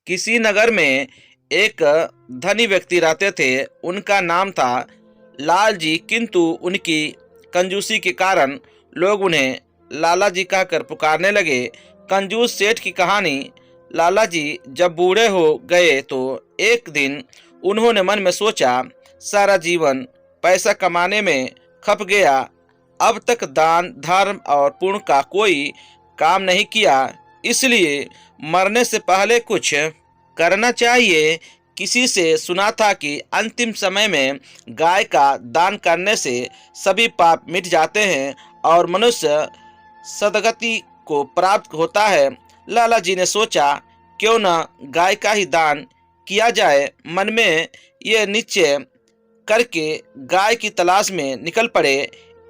किसी नगर में एक धनी व्यक्ति रहते थे। उनका नाम था लाल जी, किंतु उनकी कंजूसी के कारण लोग उन्हें लाला जी कहकर पुकारने लगे। कंजूस सेठ की कहानी। लाला जी जब बूढ़े हो गए तो एक दिन उन्होंने मन में सोचा, सारा जीवन पैसा कमाने में खप गया, अब तक दान धर्म और पुण्य का कोई काम नहीं किया, इसलिए मरने से पहले कुछ करना चाहिए। किसी से सुना था कि अंतिम समय में गाय का दान करने से सभी पाप मिट जाते हैं और मनुष्य सदगति को प्राप्त होता है। लाला जी ने सोचा, क्यों न गाय का ही दान किया जाए। मन में यह निश्चय करके गाय की तलाश में निकल पड़े।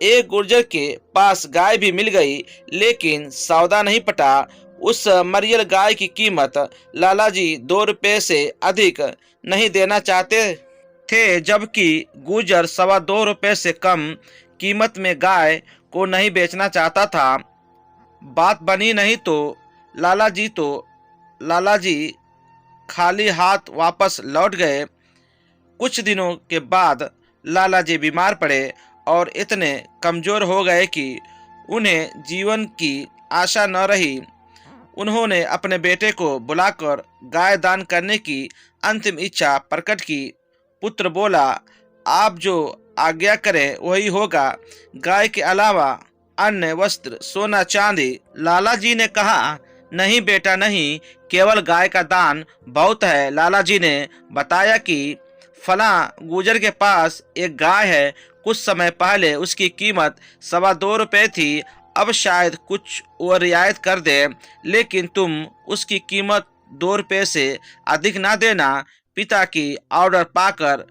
एक गुर्जर के पास गाय भी मिल गई, लेकिन सौदा नहीं पटा। उस मरियल गाय की कीमत लाला जी 2 रुपये से अधिक नहीं देना चाहते थे, जबकि गुर्जर 2.25 से कम कीमत में गाय को नहीं बेचना चाहता था। बात बनी नहीं तो लाला जी खाली हाथ वापस लौट गए। कुछ दिनों के बाद लाला जी बीमार पड़े और इतने कमजोर हो गए कि उन्हें जीवन की आशा न रही। उन्होंने अपने बेटे को बुलाकर गाय दान करने की अंतिम इच्छा प्रकट की। पुत्र बोला, आप जो आज्ञा करें वही होगा, गाय के अलावा अन्य वस्त्र सोना चांदी। लाला जी ने कहा, नहीं बेटा नहीं, केवल गाय का दान बहुत है। लाला जी ने बताया कि फला गुजर के पास एक गाय है, कुछ समय पहले उसकी कीमत 2.25 रुपये थी, अब शायद कुछ और रियायत कर दे, लेकिन तुम उसकी कीमत 2 रुपये से अधिक ना देना। पिता की ऑर्डर पाकर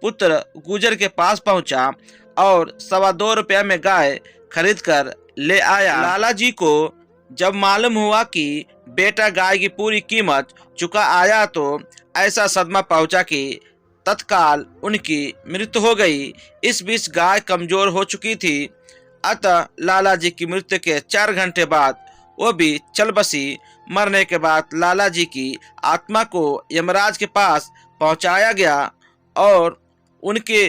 पुत्र गुजर के पास पहुंचा और 2.25 रुपये में गाय खरीद कर ले आया। लाला जी को जब मालूम हुआ कि बेटा गाय की पूरी कीमत चुका आया तो ऐसा सदमा पहुंचा कि तत्काल उनकी मृत्यु हो गई। इस बीच गाय कमजोर हो चुकी थी, अतः लाला जी की मृत्यु के 4 घंटे बाद वो भी चल बसी। मरने के बाद लाला जी की आत्मा को यमराज के पास पहुंचाया गया और उनके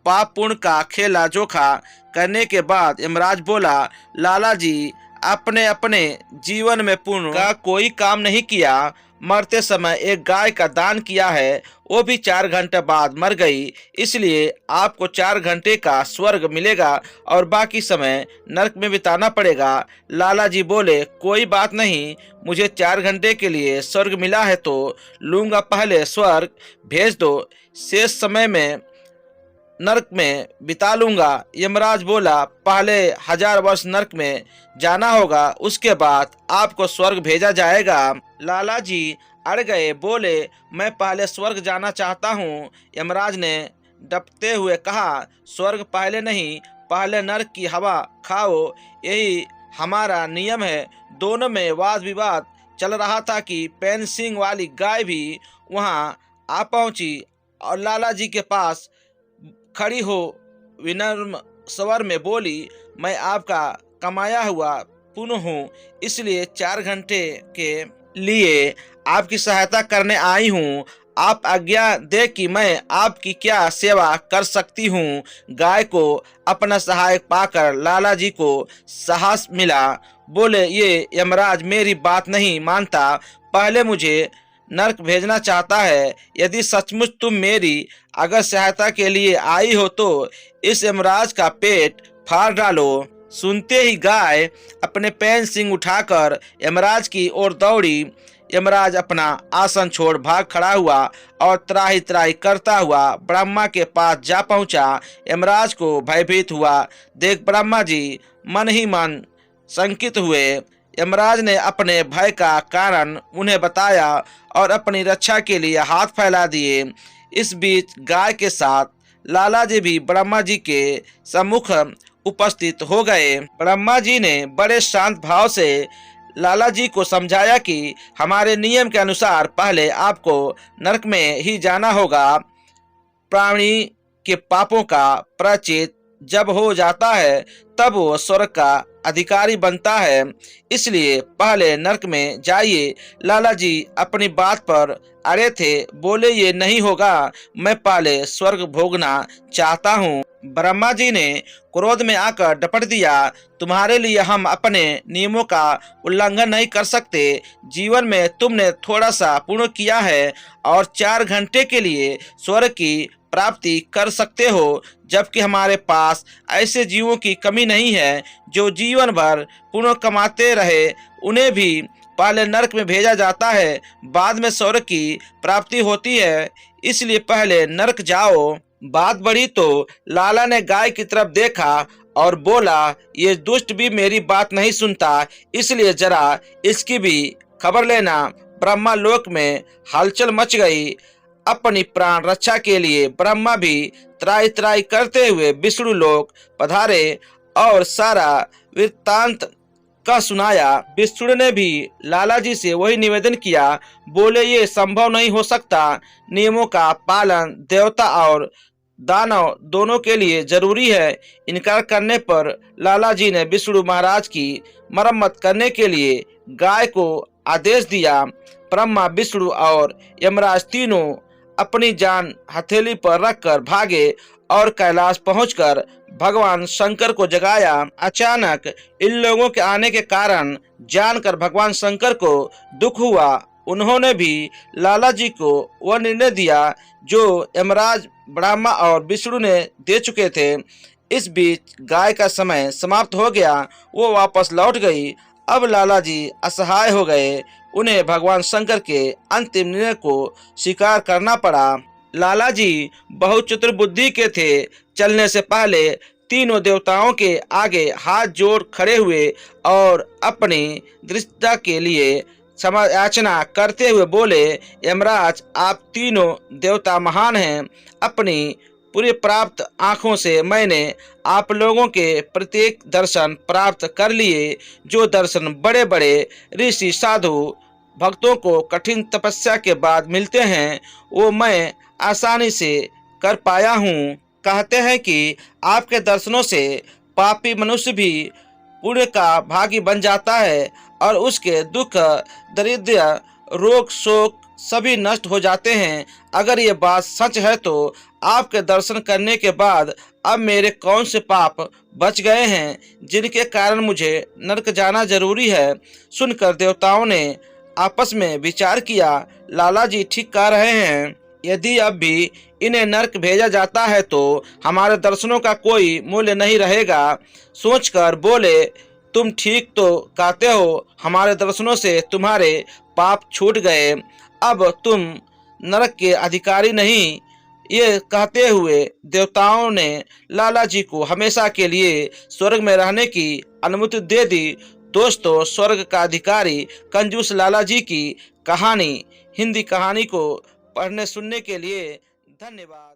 पाप पुण्य का खेला जोखा करने के बाद यमराज बोला, लाला जी अपने अपने जीवन में पुण्य का कोई काम नहीं किया, मरते समय एक गाय का दान किया है, वो भी 4 घंटे बाद मर गई, इसलिए आपको 4 घंटे का स्वर्ग मिलेगा और बाकी समय नरक में बिताना पड़ेगा। लाला जी बोले, कोई बात नहीं, मुझे 4 घंटे के लिए स्वर्ग मिला है तो लूंगा, पहले स्वर्ग भेज दो, शेष समय में नरक में बिता लूंगा। यमराज बोला, पहले 1000 वर्ष नरक में जाना होगा, उसके बाद आपको स्वर्ग भेजा जाएगा। लाला जी अड़ गए, बोले, मैं पहले स्वर्ग जाना चाहता हूँ। यमराज ने डपते हुए कहा, स्वर्ग पहले नहीं, पहले नरक की हवा खाओ, यही हमारा नियम है। दोनों में वाद विवाद चल रहा था कि पैन सिंह वाली गाय भी वहाँ आ पहुंची और लाला जी के पास खड़ी हो विनम्र स्वर में बोली, मैं आपका कमाया हुआ पुण्य हूँ, इसलिए 4 घंटे के लिए आपकी सहायता करने आई हूँ। आप आज्ञा दे कि मैं आपकी क्या सेवा कर सकती हूँ। गाय को अपना सहायक पाकर लाला जी को साहस मिला। बोले, ये यमराज मेरी बात नहीं मानता, पहले मुझे नरक भेजना चाहता है। यदि सचमुच तुम मेरी अगर सहायता के लिए आई हो तो इस यमराज का पेट फाड़ डालो। सुनते ही गाय अपने पैन सिंह उठाकर यमराज की ओर दौड़ी। यमराज अपना आसन छोड़ भाग खड़ा हुआ और त्राही त्राही करता हुआ ब्रह्मा के पास जा पहुंचा। यमराज को भयभीत हुआ देख ब्रह्मा जी मन ही मन शंकित हुए। यमराज ने अपने भय का कारण उन्हें बताया और अपनी रक्षा के लिए हाथ फैला दिए। इस बीच गाय के साथ लाला जी भी ब्रह्मा जी के सम्मुख उपस्थित हो गए। ब्रह्मा जी ने बड़े शांत भाव से लाला जी को समझाया कि हमारे नियम के अनुसार पहले आपको नरक में ही जाना होगा। प्राणी के पापों का प्रायश्चित जब हो जाता है तब वो स्वर्ग का अधिकारी बनता है, इसलिए पहले नरक में जाइए। लाला जी अपनी बात पर अड़े थे, बोले ये नहीं होगा, मैं पहले स्वर्ग भोगना चाहता हूँ। ब्रह्मा जी ने क्रोध में आकर डपट दिया, तुम्हारे लिए हम अपने नियमों का उल्लंघन नहीं कर सकते। जीवन में तुमने थोड़ा सा पुण्य किया है और 4 घंटे के लिए स्वर्ग की प्राप्ति कर सकते हो, जबकि हमारे पास ऐसे जीवों की कमी नहीं है जो जीवन भर पुण्य कमाते रहे। उन्हें भी पहले नरक में भेजा जाता है, बाद में स्वर्ग की प्राप्ति होती है, इसलिए पहले नरक जाओ। बात बढ़ी तो लाला ने गाय की तरफ देखा और बोला, ये दुष्ट भी मेरी बात नहीं सुनता, इसलिए जरा इसकी भी खबर लेना। ब्रह्मा लोक में हलचल मच गई। अपनी प्राण रक्षा के लिए ब्रह्मा भी त्राई त्राई करते हुए विष्णु लोक पधारे और सारा वृत्तांत का सुनाया। विष्णु ने भी लाला जी से वही निवेदन किया, बोले ये संभव नहीं हो सकता, नियमों का पालन देवता और दानव दोनों के लिए जरूरी है। इनकार करने पर लाला जी ने विष्णु महाराज की मरम्मत करने के लिए गाय को आदेश दिया। ब्रह्मा, विष्णु और यमराज तीनों अपनी जान हथेली पर रखकर भागे और कैलाश पहुंचकर भगवान शंकर को जगाया। अचानक इन लोगों के आने के कारण जानकर भगवान शंकर को दुख हुआ। उन्होंने भी लाला जी को वह निर्णय दिया जो यमराज, ब्रह्मा और विष्णु ने दे चुके थे। इस बीच गाय का समय समाप्त हो गया, वो वापस लौट गई। अब लाला जी असहाय हो गए, उन्हें भगवान शंकर के अंतिम निर्णय को स्वीकार करना पड़ा। लाला जी बहुत चतुर बुद्धि के थे। चलने से पहले तीनों देवताओं के आगे हाथ जोड़ खड़े हुए और अपनी दृष्टता के लिए क्षमा याचना करते हुए बोले, यमराज आप तीनों देवता महान हैं। अपनी पूरी प्राप्त आँखों से मैंने आप लोगों के प्रत्येक दर्शन प्राप्त कर लिए। जो दर्शन बड़े बड़े ऋषि, साधु, भक्तों को कठिन तपस्या के बाद मिलते हैं, वो मैं आसानी से कर पाया हूँ। कहते हैं कि आपके दर्शनों से पापी मनुष्य भी पुण्य का भागी बन जाता है और उसके दुख, दरिद्र, रोग, शोक सभी नष्ट हो जाते हैं। अगर ये बात सच है तो आपके दर्शन करने के बाद अब मेरे कौन से पाप बच गए हैं जिनके कारण मुझे नरक जाना जरूरी है। सुनकर देवताओं ने आपस में विचार किया, लाला जी ठीक कह रहे हैं। यदि अब भी इन्हें नरक भेजा जाता है तो हमारे दर्शनों का कोई मूल्य नहीं रहेगा। सोचकर बोले, तुम ठीक तो कहते हो, हमारे दर्शनों से तुम्हारे पाप छूट गए, अब तुम नरक के अधिकारी नहीं। ये कहते हुए देवताओं ने लाला जी को हमेशा के लिए स्वर्ग में रहने की अनुमति दे दी। दोस्तों, स्वर्ग का अधिकारी कंजूस लाला जी की कहानी, हिंदी कहानी को पढ़ने सुनने के लिए धन्यवाद।